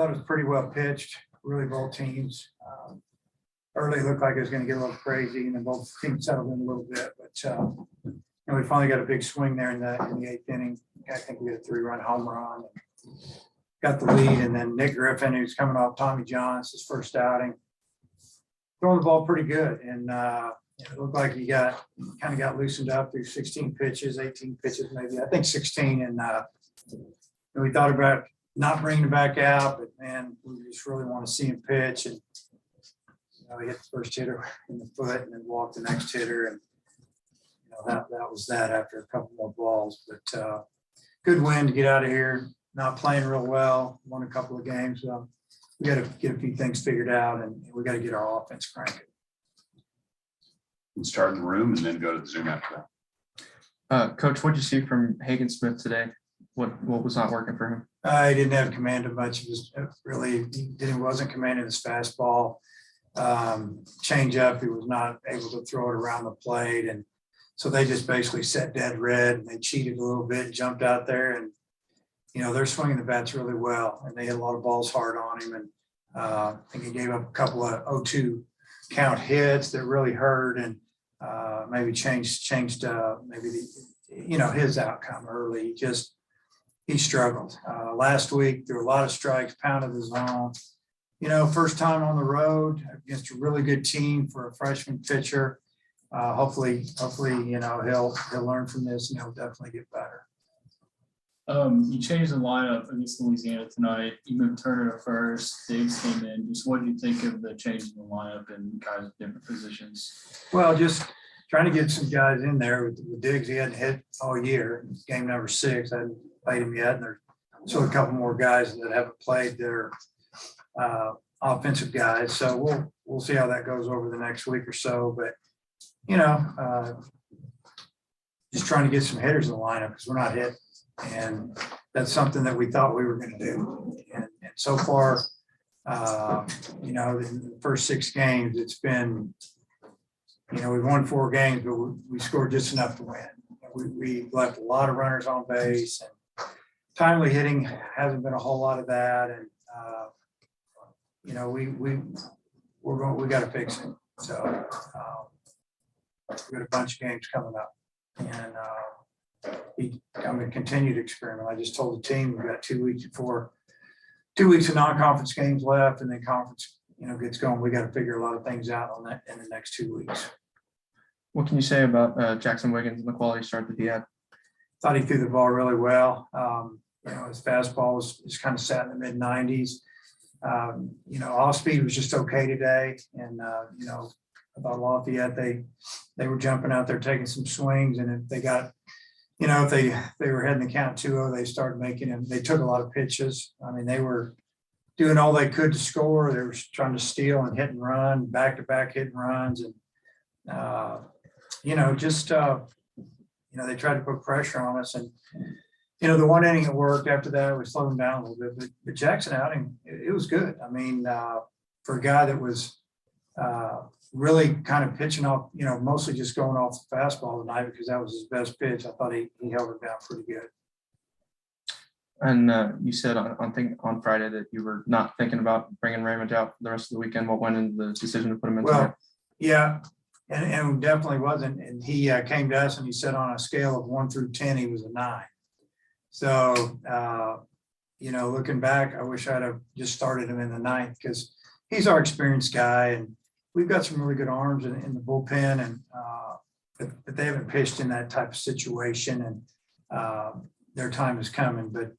thought it was pretty well pitched, really both teams. Early looked like it was going to get a little crazy, and then both teams settled in a little bit. But we finally got a big swing there in the 8th inning. I think we had a 3-run home run, and got the lead. And then Nick Griffin, who's coming off Tommy John's his first outing, throwing the ball pretty good, and it looked like he kind of got loosened up through 16 pitches, 18 pitches maybe. I think 16, and we thought about not bringing him back out, but man, we just really want to see him pitch. And he hit the first hitter in the foot, and then walked the next hitter, and that was that after a couple more balls. But good win to get out of here. Not playing real well. Won a couple of games. We got to get a few things figured out, and we got to get our offense cranking. And start in the room, and then go to the Zoom after that. Coach, what did you see from Hagen Smith today? What was not working for him? He didn't have command of much. He wasn't commanding his fastball. Change up, he was not able to throw it around the plate, and so they just basically set dead red, and they cheated a little bit and jumped out there, and they're swinging the bats really well, and they hit a lot of balls hard on him, and I think he gave up a couple of 0-2 count hits that really hurt, and maybe changed maybe his outcome early. He struggled last week. There were a lot of strikes, pounded the zone. First time on the road against a really good team for a freshman pitcher. Hopefully, he'll learn from this, and he'll definitely get better. You changed the lineup against Louisiana tonight. You moved Turner to first. Diggs came in. Just what do you think of the change in the lineup and guys at different positions? Well, just trying to get some guys in there with Diggs. He hadn't hit all year. It's game number 6. I hadn't played him yet, and there's still a couple more guys that haven't played their offensive guys. So we'll see how that goes over the next week or so. But just trying to get some hitters in the lineup because we're not hitting. And that's something that we thought we were going to do. And so far, in the first 6 games, it's been, we've won 4 games, but we scored just enough to win. We left a lot of runners on base, and timely hitting hasn't been a whole lot of that. And, we got to fix it. So we've got a bunch of games coming up, and I'm going to continue to experiment. I just told the team we've got 2 weeks of non-conference games left, and then conference, gets going. We got to figure a lot of things out on that in the next 2 weeks. What can you say about Jackson Wiggins and the quality start that he had? Thought he threw the ball really well. His fastball was kind of sat in the mid-90s. Off speed was just okay today, and I thought Lafayette they were jumping out there taking some swings, and if they got. If they were heading the count 2-0, they started making them. They took a lot of pitches. I mean, they were doing all they could to score. They were trying to steal and hit and run, back-to-back hit and runs, and they tried to put pressure on us. And the one inning it worked. After that, we slowed them down a little bit. But Jackson outing, it was good. I mean, for a guy that was really kind of pitching off, mostly just going off the fastball tonight because that was his best pitch. I thought he held it down pretty good. And you said on Friday that you were not thinking about bringing Raymond out for the rest of the weekend. What went into the decision to put him in? Well, yeah, and definitely wasn't. And he came to us and he said on a scale of 1 through 10, he was a 9. So, looking back, I wish I'd have just started him in the 9th because he's our experienced guy, and we've got some really good arms in the bullpen, and but they haven't pitched in that type of situation, and their time is coming. But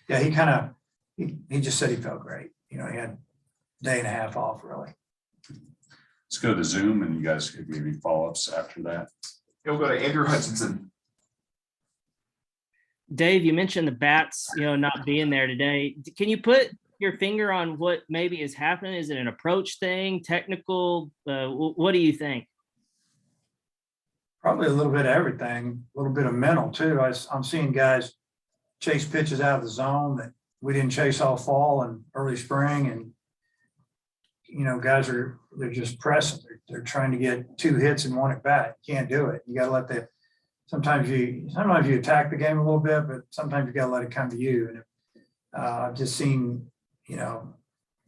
yeah, he just said he felt great. He had a day and a half off really. Let's go to Zoom, and you guys could maybe follow-ups after that. We'll go to Andrew Hutchinson. Dave, you mentioned the bats, not being there today. Can you put your finger on what maybe is happening? Is it an approach thing, technical? What do you think? Probably a little bit of everything, a little bit of mental too. I'm seeing guys chase pitches out of the zone that we didn't chase all fall and early spring, and guys they're just pressing. They're trying to get 2 hits and 1 at bat. You can't do it. You got to let sometimes you attack the game a little bit, but sometimes you got to let it come to you. And I've just seen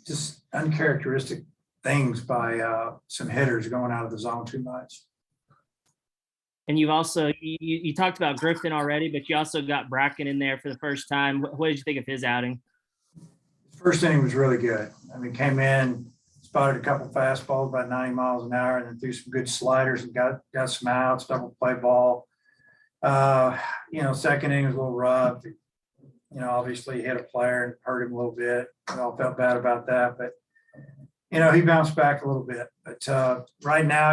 just uncharacteristic things by some hitters going out of the zone too much. And you've also, you talked about Griffin already, but you also got Bracken in there for the first time. What did you think of his outing? First inning was really good. I mean, came in, spotted a couple fastballs about 90 miles an hour, and then threw some good sliders and got some outs, double play ball. Second inning was a little rough. Obviously hit a player and hurt him a little bit. We all felt bad about that, but he bounced back a little bit. But right now,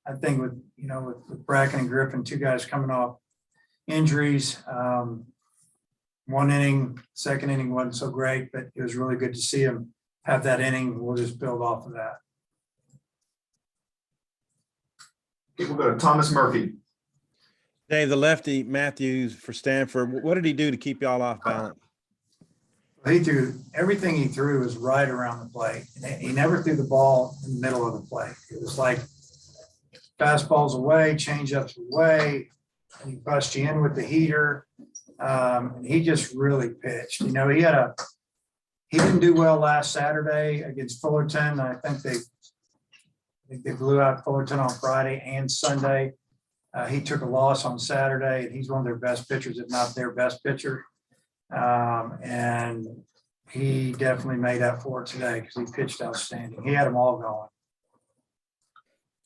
I think with Bracken and Griffin, two guys coming off injuries. One inning, second inning wasn't so great, but it was really good to see him have that inning. We'll just build off of that. Okay, we'll go to Thomas Murphy. Dave, the lefty Matthews for Stanford, what did he do to keep y'all off balance? He threw everything he threw was right around the plate. He never threw the ball in the middle of the plate. It was like fastballs away, changeups away, and he bust you in with the heater. And he just really pitched. He didn't do well last Saturday against Fullerton. I think they blew out Fullerton on Friday and Sunday. He took a loss on Saturday, and he's one of their best pitchers, if not their best pitcher. And he definitely made up for it today because he pitched outstanding. He had them all going.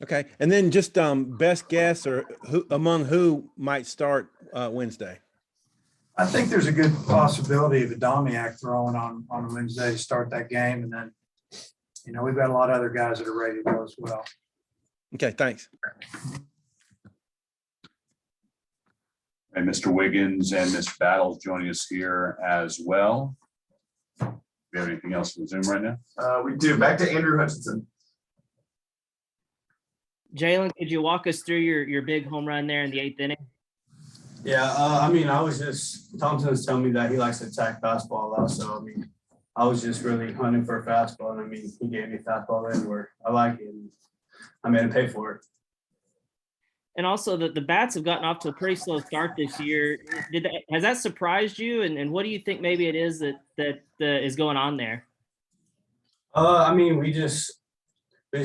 Okay. And then just best guess or who might start Wednesday? I think there's a good possibility of Adamiak throwing on Wednesday to start that game. And then, we've got a lot of other guys that are ready to go as well. Okay, thanks. And Mr. Wiggins and Mr. Battles joining us here as well. Do we have anything else in Zoom right now? We do. Back to Andrew Hutchinson. Jalen, could you walk us through your big home run there in the 8th inning? Yeah, Thompson was telling me that he likes to attack fastball a lot. So, I was just really hunting for a fastball. And he gave me a fastball in where I like it. And I made him pay for it. And also the bats have gotten off to a pretty slow start this year. Has that surprised you? And what do you think maybe it is that is going on there? We just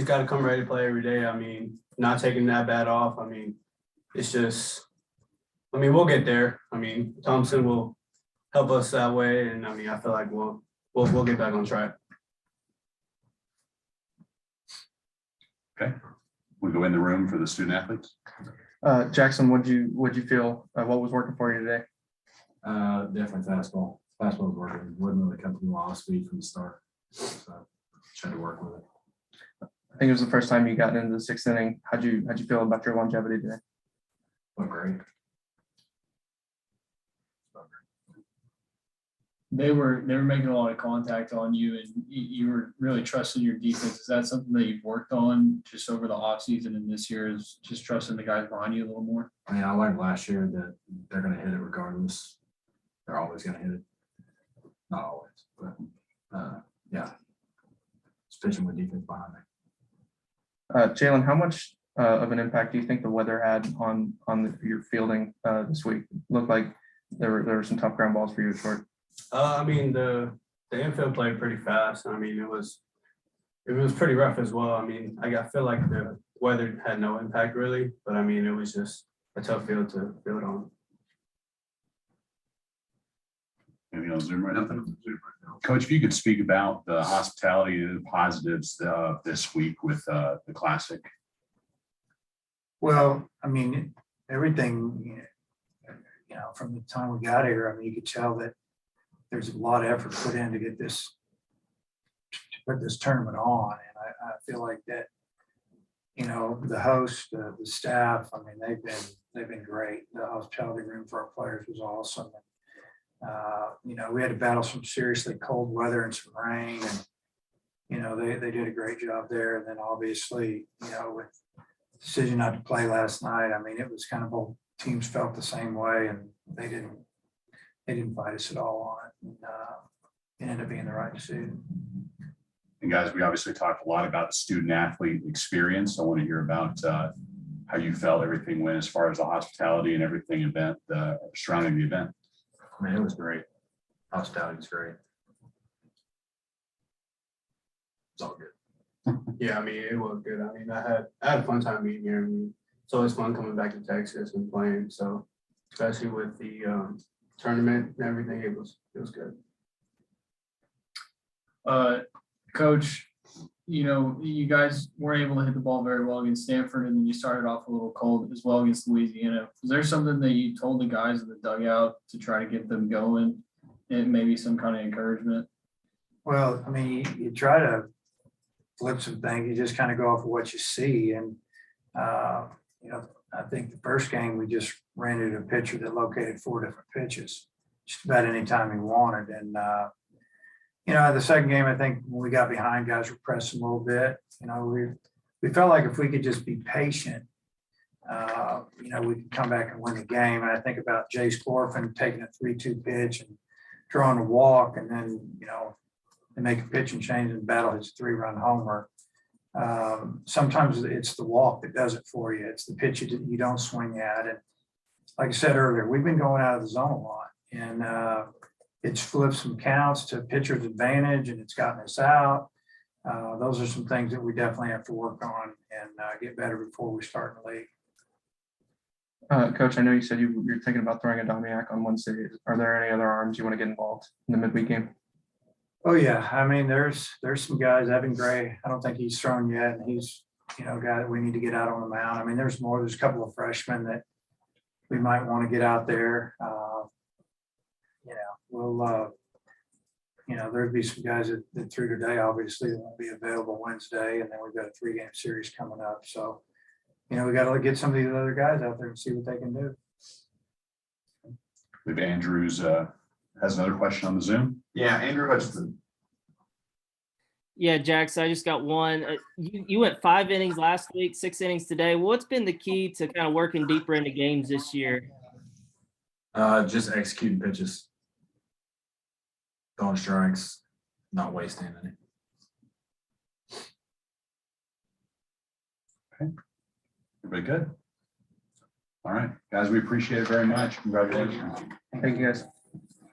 got to come ready to play every day. Not taking that bat off. It's just, we'll get there. Thompson will help us that way. And I feel like we'll get back on track. Okay. We go in the room for the student athletes. Jackson, what'd you feel? What was working for you today? Definitely fastball. Fastball was working. Wouldn't really come through all speed from the start. So tried to work with it. I think it was the first time you got into the 6th inning. How'd you feel about your longevity today? Went great. They were making a lot of contact on you, and you were really trusting your defense. Is that something that you've worked on just over the offseason and this year, is just trusting the guys behind you a little more? I learned last year that they're going to hit it regardless. They're always going to hit it. Not always, but yeah. It's pitching with defense behind me. Jalen, how much of an impact do you think the weather had on your fielding this week? It looked like there were some tough ground balls for you at short. The infield played pretty fast. It was pretty rough as well. I feel like the weather had no impact really, but it was just a tough field to field on. Anything on Zoom right now? Coach, if you could speak about the hospitality and the positives this week with the Classic. Well, everything, from the time we got here, you could tell that there's a lot of effort put in to get this, to put this tournament on. And I feel like that, the host, the staff, they've been great. The hospitality room for our players was awesome. We had to battle some seriously cold weather and some rain, and they did a great job there. And then obviously, with the decision not to play last night, it was kind of both teams felt the same way, and they didn't fight us at all on it. And, it ended up being the right decision. And guys, we obviously talked a lot about the student athlete experience. I want to hear about how you felt everything went as far as the hospitality and everything surrounding the event. It was great. Hospitality was great. it's all good. Yeah, I mean, it was good. I mean, I had a fun time being here. I mean, it's always fun coming back to Texas and playing. So especially with the tournament and everything, it was good. Coach, you guys weren't able to hit the ball very well against Stanford, and then you started off a little cold as well against Louisiana. Was there something that you told the guys in the dugout to try to get them going, and maybe some kind of encouragement? Well, I mean, you try to flip some things, you just kind of go off of what you see. And, I think the first game, we just ran into a pitcher that located 4 different pitches, just about any time he wanted. And, the second game, I think when we got behind, guys were pressing a little bit. We felt like if we could just be patient, we could come back and win the game. And I think about Jace Corfin taking a 3-2 pitch and drawing a walk, and then, they make a pitch and change and battle his 3-run homer. Sometimes it's the walk that does it for you. It's the pitch you don't swing at. And like I said earlier, we've been going out of the zone a lot, and it's flipped some counts to pitcher's advantage, and it's gotten us out. Those are some things that we definitely have to work on and get better before we start in the league. Coach, I know you said you're thinking about throwing a Domiac on Wednesday. Are there any other arms you want to get involved in the midweek game? Oh yeah, I mean, there's some guys. Evan Gray, I don't think he's thrown yet, and he's a guy that we need to get out on the mound. I mean, there's more. There's a couple of freshmen that we might want to get out there. There'd be some guys that threw today, obviously, that won't be available Wednesday, and then we've got a 3-game series coming up. So, we got to get some of these other guys out there and see what they can do. I believe Andrews has another question on the Zoom. Yeah, Andrew Hutchinson. Yeah, Jax, I just got one. You went 5 innings last week, 6 innings today. What's been the key to kind of working deeper into games this year? Just executing pitches. Throwing strikes, not wasting any. Okay. Everybody good? All right, guys, we appreciate it very much. Congratulations. Thank you, guys.